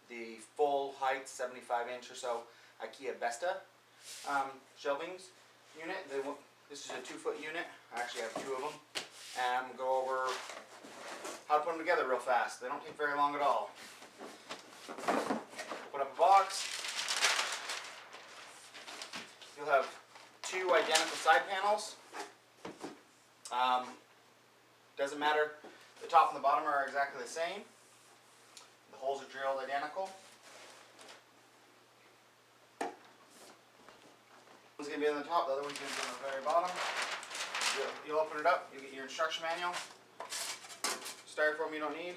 the full height, 75-inch or so, IKEA BESTA shelvings unit. This is a 2-foot unit. I actually have 2 of them. And we'll go over how to put them together real fast. They don't take very long at all. Put up a box. You'll have 2 identical side panels. Doesn't matter. The top and the bottom are exactly the same. The holes are drilled identical. One's going to be on the top, the other one's going to be on the very bottom. You'll open it up, you'll get your instruction manual. Styrofoam you don't need.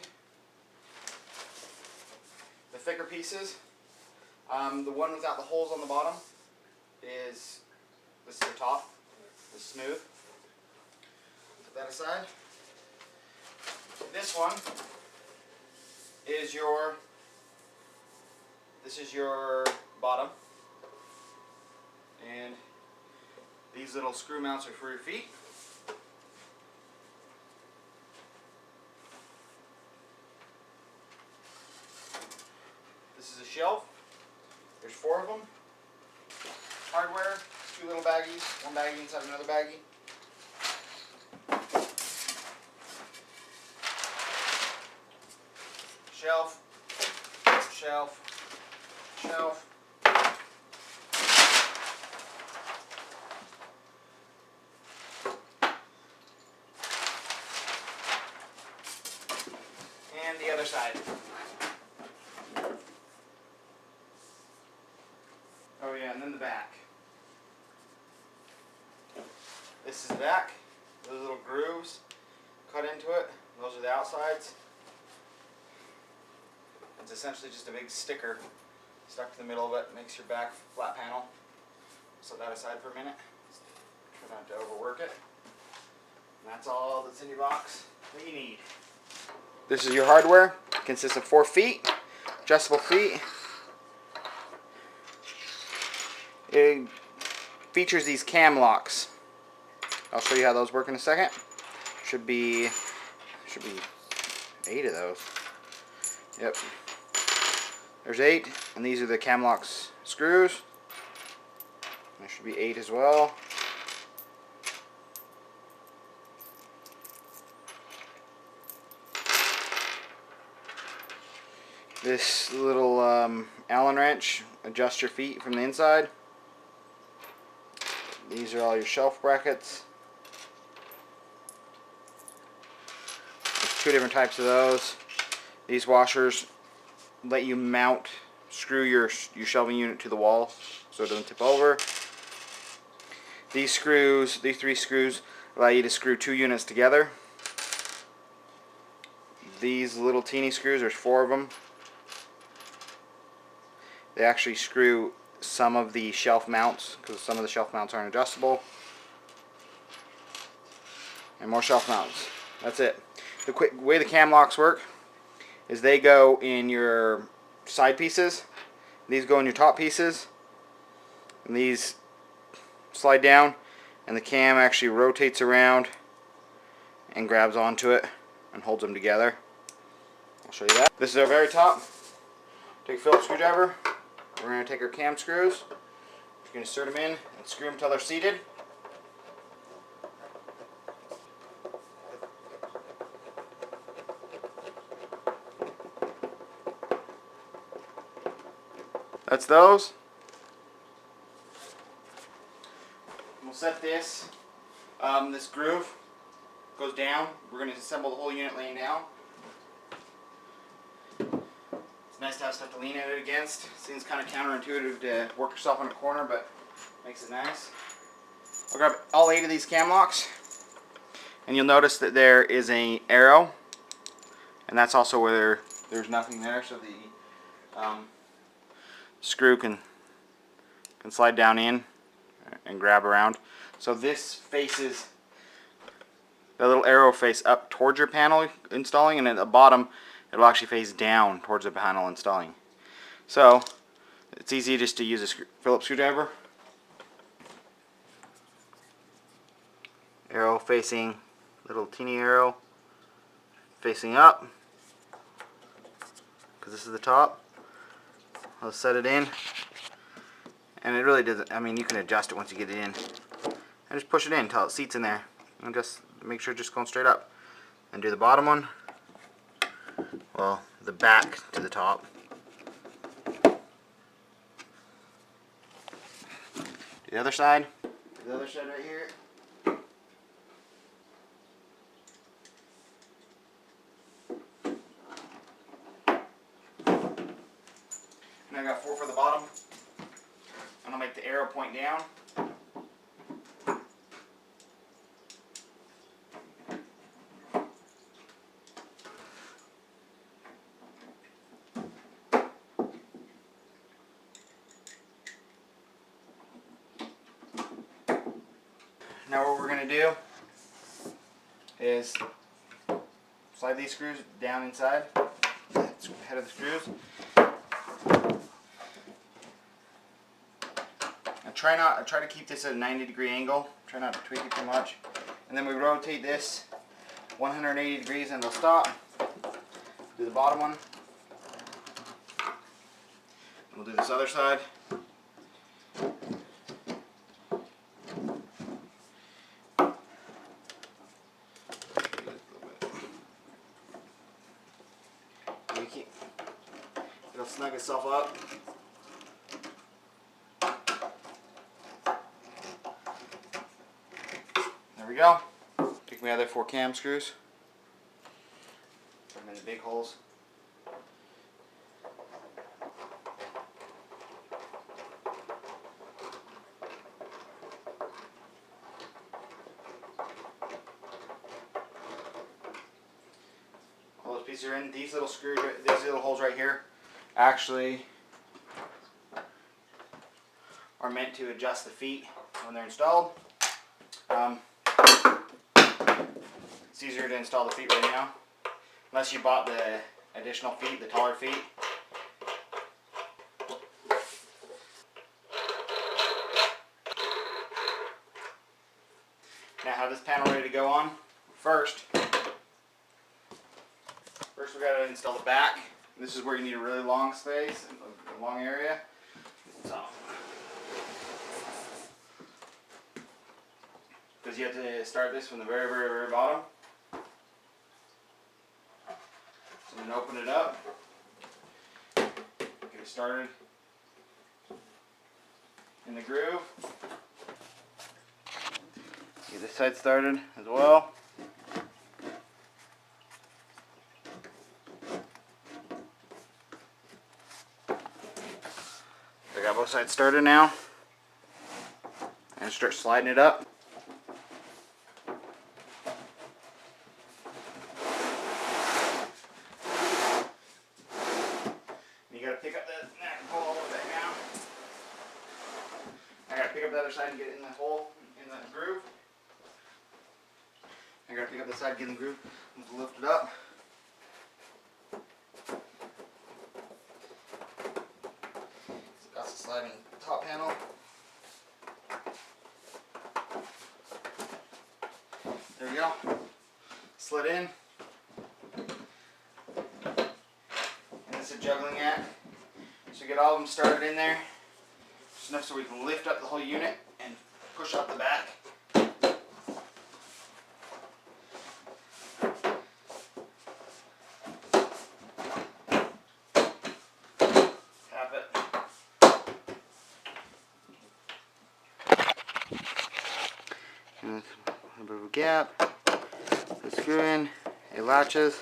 The thicker pieces, the one without the holes on the bottom this is the top, it's smooth. Put that aside. This one is your bottom, and these little screw mounts are for your feet. This is a shelf. There's 4 of them. Hardware, 2 little baggies, 1 baggie inside another baggie. Shelf, shelf, shelf. And the other side. Oh yeah, and then the back. This is the back. Those little grooves cut into it. Those are the outsides. It's essentially just a big sticker stuck to the middle of it. Makes your back flat panel. Set that aside for a minute. Try not to overwork it. And that's all that's in your box that you need. This is your hardware. It consists of 4 feet, adjustable feet. It features these cam locks. I'll show you how those work in a second. Should be 8 of those. Yep. There's 8, and these are the cam locks screws. There should be 8 as well. This little Allen wrench adjusts your feet from the inside. These are all your shelf brackets. There's 2 different types of those. These washers let you screw your shelving unit to the wall so it doesn't tip over. These 3 screws allow you to screw 2 units together. These little teeny screws, there's 4 of them. They actually screw some of the shelf mounts, because some of the shelf mounts aren't adjustable. And more shelf mounts. That's it. The way the cam locks work is they go in your side pieces. These go in your top pieces. And these slide down, and the cam actually rotates around and grabs onto it and holds them together. I'll show you that. This is our very top. Take a Phillips screwdriver. We're going to take our cam screws. We're going to insert them in and screw them until they're seated. That's those. We'll set this. This groove goes down. We're going to assemble the whole unit laying down. It's nice to have stuff to lean at it against. Seems kind of counterintuitive to work yourself in a corner, but makes it nice. I'll grab all 8 of these cam locks, and you'll notice that there is an arrow, and that's also where there's nothing there, so the screw can slide down in and grab around. So this faces, the little arrow face up towards your panel installing, and at the bottom it'll actually face down towards the panel installing. So it's easy just to use a Phillips screwdriver. Arrow facing, little teeny arrow facing up, because this is the top. I'll set it in, and it really doesn't, I mean, you can adjust it once you get it in. And just push it in until it seats in there. And just make sure it's just going straight up. And do the bottom one. Well, the back to the top. Do the other side. Do the other side right here. And I got 4 for the bottom. I'm going to make the arrow point down. Now what we're going to do is slide these screws down inside, head of the screws. I try to keep this at a 90-degree angle. Try not to tweak it too much. And then we rotate this 180 degrees and it'll stop. Do the bottom one. We'll do this other side. It'll snug itself up. There we go. Take my other 4 cam screws. Put them in the big holes. All those pieces are in. These little screws, these little holes right here, actually are meant to adjust the feet when they're installed. It's easier to install the feet right now, unless you bought the additional feet, the taller feet. Now I have this panel ready to go on. First we got to install the back. This is where you need a really long space, a long area. So, because you have to start this from the very, very, very bottom. So I'm going to open it up, get it started in the groove. Get this side started as well. I got both sides started now, and start sliding it up. Pick up the pull all the way back down. I gotta pick up the other side and get it in the hole, in the groove. I gotta pick up the side, get in the groove, and lift it up. So that's the sliding top panel. There we go. Slid in. And this is a juggling act. So get all of them started in there, just enough so we can lift up the whole unit and push out the back. Tap it. And a bit of a gap. Put the screw in. It latches.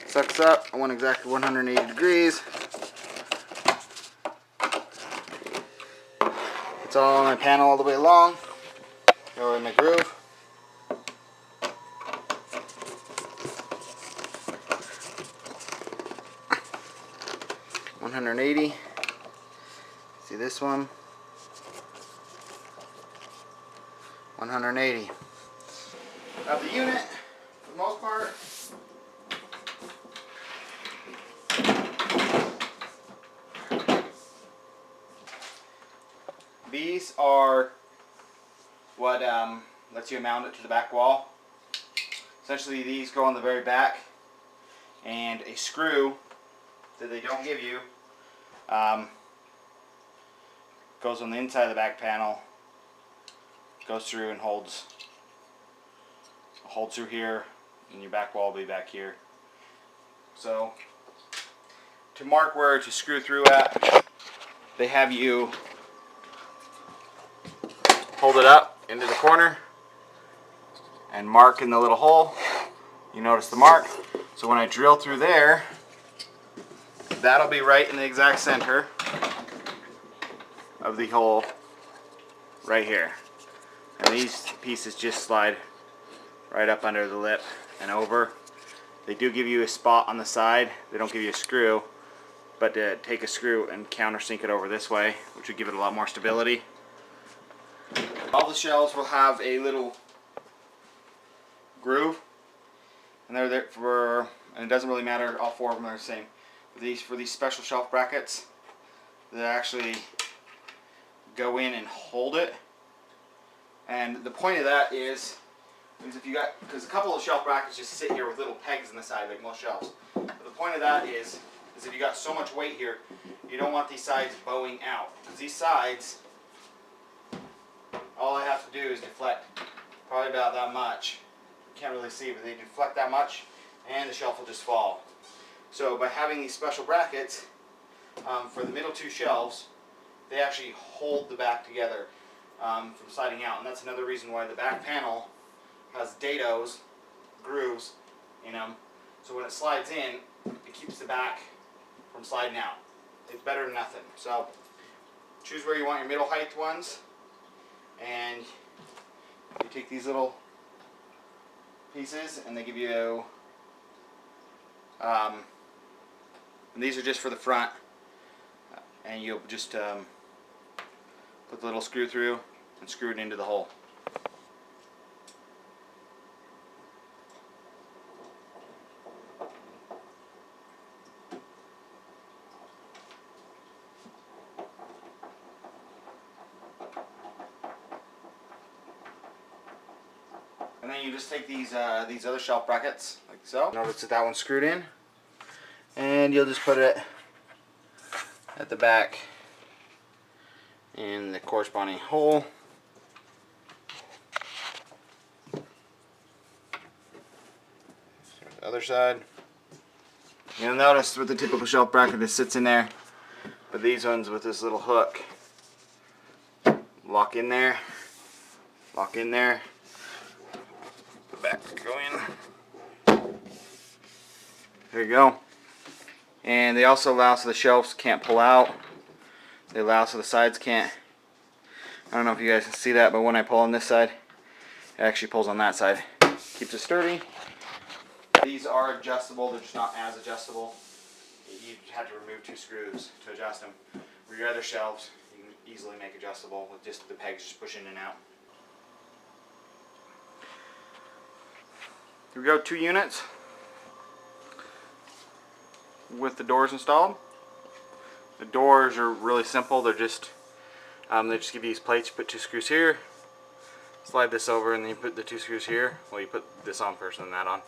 Sucks up. I want exactly 180 degrees. It's all on my panel all the way along. Go in my groove. $180. See this one? 180. Of the unit, for the most part. These are what lets you mount it to the back wall. Essentially these go on the very back, and a screw that they don't give you goes on the inside of the back panel, goes through and holds through here, and your back wall will be back here. So to mark where to screw through at, they have you hold it up into the corner and mark in the little hole. You notice the mark. So when I drill through there, that'll be right in the exact center of the hole right here. And these pieces just slide right up under the lip and over. They do give you a spot on the side. They don't give you a screw, but to take a screw and countersink it over this way, which would give it a lot more stability. All the shelves will have a little groove, and they're there for, and it doesn't really matter, all four of them are the same. For these special shelf brackets, they actually go in and hold it. And the point of that is if you got, because a couple of shelf brackets just sit here with little pegs in the side like most shelves. But the point of that is if you got so much weight here, you don't want these sides bowing out. Because these sides, all I have to do is deflect probably about that much. You can't really see, but they deflect that much and the shelf will just fall. So by having these special brackets for the middle two shelves, they actually hold the back together from sliding out. And that's another reason why the back panel has dados, grooves in them. So when it slides in, it keeps the back from sliding out. It's better than nothing. So choose where you want your middle height ones, and you take these little pieces and they give you and these are just for the front, and you'll just put the little screw through and screw it into the hole. And then you just take these other shelf brackets, like so. Notice that one's screwed in. And you'll just put it at the back in the corresponding hole. The other side. You'll notice with the typical shelf bracket, it sits in there. But these ones with this little hook lock in there. Lock in there. The back go in. There you go. And they also allow so the shelves can't pull out. They allow so the sides can't. I don't know if you guys can see that, but when I pull on this side, it actually pulls on that side. Keeps it sturdy. These are adjustable, they're just not as adjustable. You have to remove 2 screws to adjust them. For your other shelves, you can easily make adjustable with just the pegs just push in and out. Here we go, 2 units with the doors installed. The doors are really simple. They're just they just give you these plates. You put 2 screws here, slide this over, and then you put the 2 screws here. Well, you put this on first and then that on,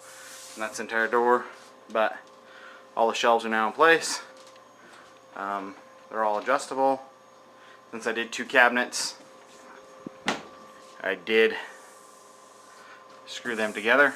and that's the entire door. But all the shelves are now in place. They're all adjustable. Since I did 2 cabinets, I did screw them together.